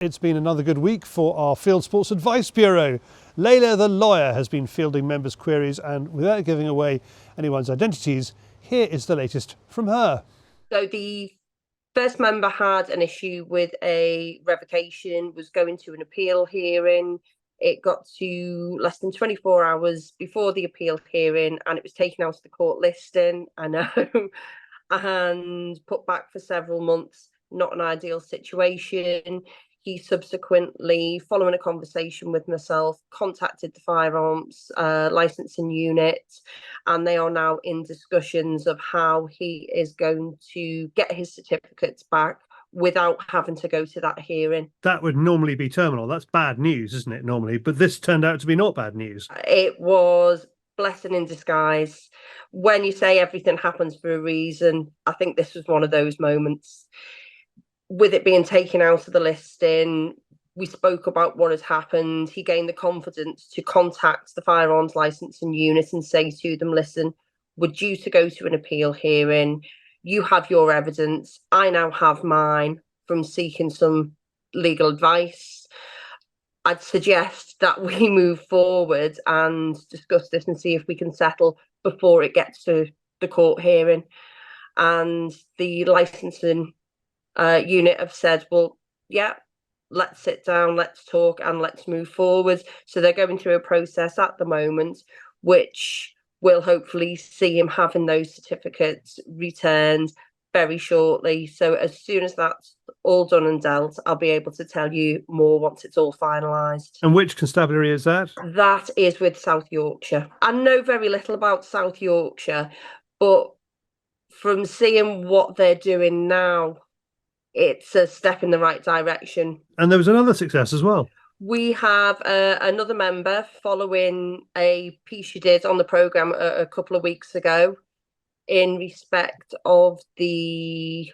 It's been another good week for our Fieldsports Advice Bureau. Layla the lawyer has been fielding members' queries, and without giving away anyone's identities, here is the latest from her. So the first member had an issue with a revocation, was going to an appeal hearing. It got to less than 24 hours before the appeal hearing and it was taken out of the court listing, I know, and put back for several months. Not an ideal situation. He subsequently, following a conversation with myself, contacted the firearms licensing unit, and they are now in discussions of how he is going to get his certificates back without having to go to that hearing. That would normally be terminal. That's bad news, isn't it, normally? But this turned out to be not bad news. It was blessing in disguise. When you say everything happens for a reason, I think this was one of those moments. With it being taken out of the listing, we spoke about what had happened. He gained the confidence to contact the firearms licensing unit and say to them, listen, we're due to go to an appeal hearing. You have your evidence. I now have mine from seeking some legal advice. I'd suggest that we move forward and discuss this and see if we can settle before it gets to the court hearing. And the licensing unit have said, well, yeah, let's sit down, let's talk, and let's move forward. So they're going through a process at the moment, which will hopefully see him having those certificates returned very shortly. So as soon as that's all done and dealt, I'll be able to tell you more once it's all finalised. And which constabulary is that? That is with South Yorkshire. I know very little about South Yorkshire, but from seeing what they're doing now, it's a step in the right direction. And there was another success as well. We have another member following a piece you did on the programme a couple of weeks ago in respect of the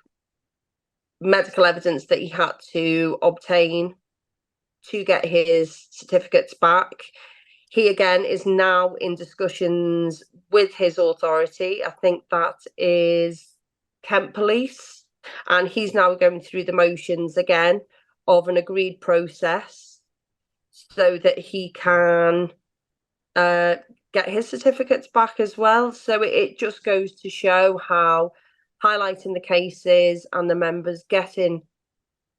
medical evidence that he had to obtain to get his certificates back. He again is now in discussions with his authority. I think that is Kent Police. And he's now going through the motions again of an agreed process so that he can get his certificates back as well. So it just goes to show how highlighting the cases and the members getting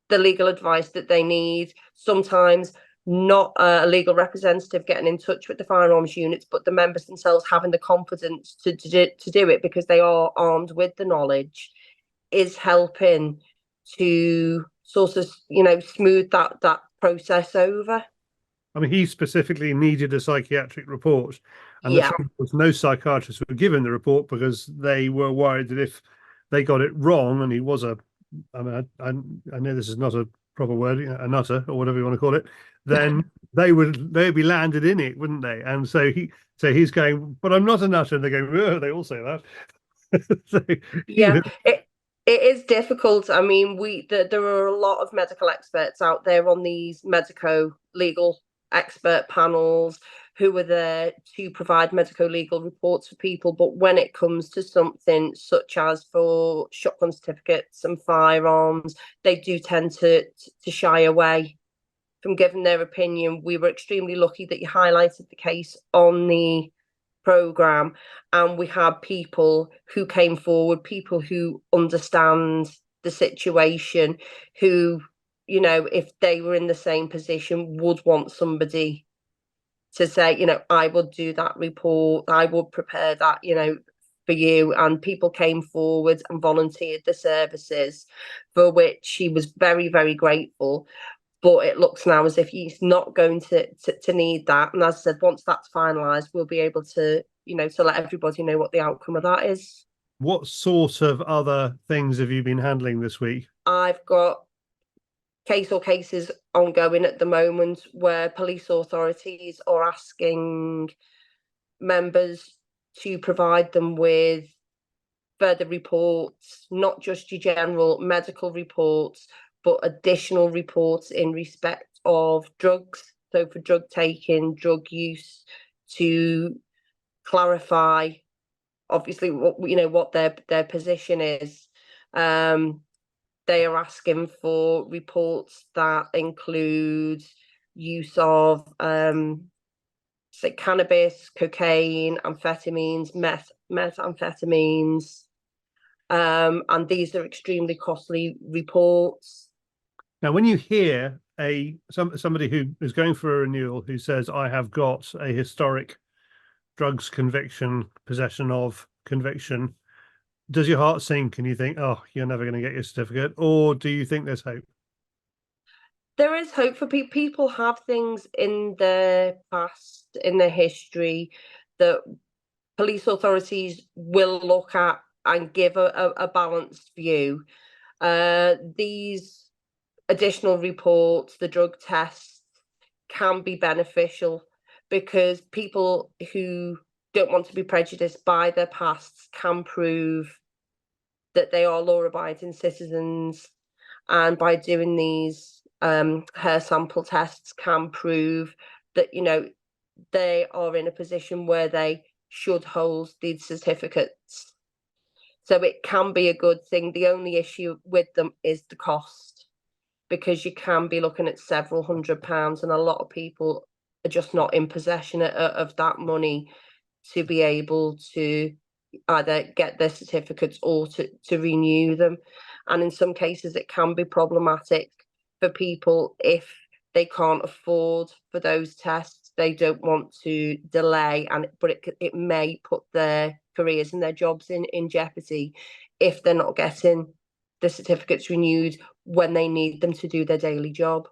the legal advice that they need, sometimes not a legal representative getting in touch with the firearms units, but the members themselves having the confidence to do it because they are armed with the knowledge, is helping to sort of, smooth that process over. I mean, he specifically needed a psychiatric report, and Yeah. the trouble was no psychiatrists were given the report because they were worried that if they got it wrong, and he was I know this is not a proper word, a nutter or whatever you want to call it, then they'd be landed in it, wouldn't they? And so he's going, but I'm not a nutter, and they're going, oh, they all say that. So, yeah, it is difficult. I mean, there are a lot of medical experts out there on these medico-legal expert panels who are there to provide medico-legal reports for people. But when it comes to something such as for shotgun certificates and firearms, they do tend to shy away from giving their opinion. We were extremely lucky that you highlighted the case on the programme, and we had people who came forward, people who understand the situation, who, if they were in the same position, would want somebody to say, I would do that report, I would prepare that, for you. And people came forward and volunteered the services, for which he was very, very grateful. But it looks now as if he's not going to need that. And as I said, once that's finalised, we'll be able to, to let everybody know what the outcome of that is. What sort of other things have you been handling this week? I've got cases ongoing at the moment where police authorities are asking members to provide them with further reports, not just your general medical reports, but additional reports in respect of drugs. So for drug taking, drug use, to clarify, obviously, what their position is. they are asking for reports that include use of say cannabis, cocaine, amphetamines, methamphetamines, and these are extremely costly reports. Now, when you hear somebody who is going for a renewal who says, I have got a historic drugs conviction, possession of conviction, does your heart sink and you think, oh, you're never going to get your certificate? Or do you think there's hope? There is hope for people. People have things in their past, in their history, that police authorities will look at and give a balanced view. These additional reports, the drug tests, can be beneficial because people who don't want to be prejudiced by their pasts can prove that they are law-abiding citizens, and by doing these hair sample tests can prove that they are in a position where they should hold these certificates. So it can be a good thing. The only issue with them is the cost, because you can be looking at several £100s, and a lot of people are just not in possession of that money to be able to either get their certificates or to renew them. And in some cases, it can be problematic for people if they can't afford for those tests. They don't want to delay, but it may put their careers and their jobs in jeopardy if they're not getting the certificates renewed when they need them to do their daily job.